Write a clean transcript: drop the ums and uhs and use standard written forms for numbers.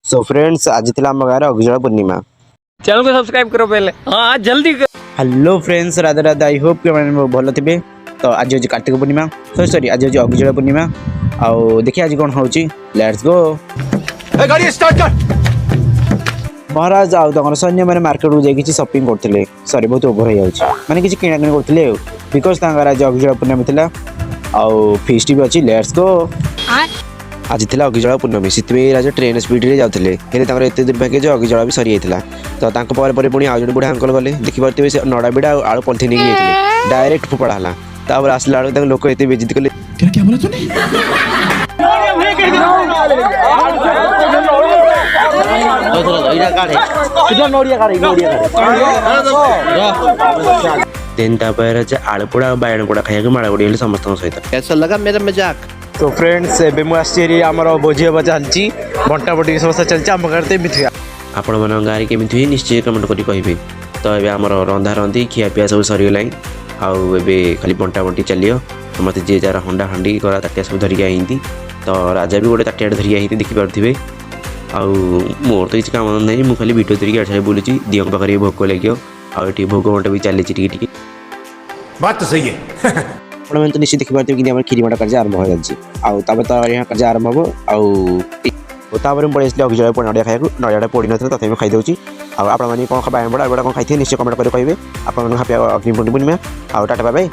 So friends आज थी आम गाँव अग्निजला पूर्णिमा। चैनल को सब्सक्राइब करो पहले। हाँ जल्दी कर। Hello friends Radha Radha I hope कि मैंने भल थे। तो आज हूँ कार्तिक पूर्णिमा सॉरी आज हूँ अग्निजला पूर्णिमा। आउ देखिए आज कौन हो लेट्स गो। गाड़ी स्टार्ट कर। महाराज आउ तक सैन्य मैंने मार्केट को जाइए शॉपिंग करते सॉरी बहुत ओभर हो जाए किसी किणाकिणी करते बिकज आज अग्निजला पूर्णिमा था आउ फीस्ट भी अच्छी लेट्स गो। आज थी अग्निजला पूर्णमी से राजा ट्रेन स्पीड रे जाते एत दुर्भाग्य जो अग्निजला भी सरी जाता तो पुणी आज बुढ़ा अंकल गले देखिपे से नड़ा बिड़ा आलू पलिथिन नहीं डायरेक्ट फोपड़ा है आसला बेलू लोक ये बेजित कले। देन राजा आलू पोड़ा और बैगन पोड़ा खाया माड़गुड़ी समस्त सहित। कैसा लगा मेरा मजाक। तो फ्रेंड्स मुझे आमर भोजी हवा चलती बंटा बटी समस्या चलती आम गाँव आपण मन गाँव केमी हुए निश्चय कमेंट कर कहे। तो ये आमर रंधा रंधी खियापिया सब सरीगला आउ खाली बंटा बंटी चलियो समस्त जी जार हंडा हांडी गला ताटिया सब धरिक आई। तो राजा भी गोटे ताटिया धरिक आई देखिपे आउ मोर तो किसी काम ना मुझे खाली भिडियो धरिक आड़े बुलूँ दियों पाखे भोग लगे आगे भोग बंटा भी चली। बात तो सही है। आप तो निश्चित देखिपे कि खीरी बंटा कार्य आरंभ हो जाए यहाँ कार्य आरंभ हम आउे पड़े अग्निजला नड़िया खाया नड़िया पड़ी ना तथा खाईदे आपने कौन बैगन बड़ा कौन खाई निश्चय कमेंट कर कहे। आप अग्नि पूर्णिमा आउ टाटा बाय बाय।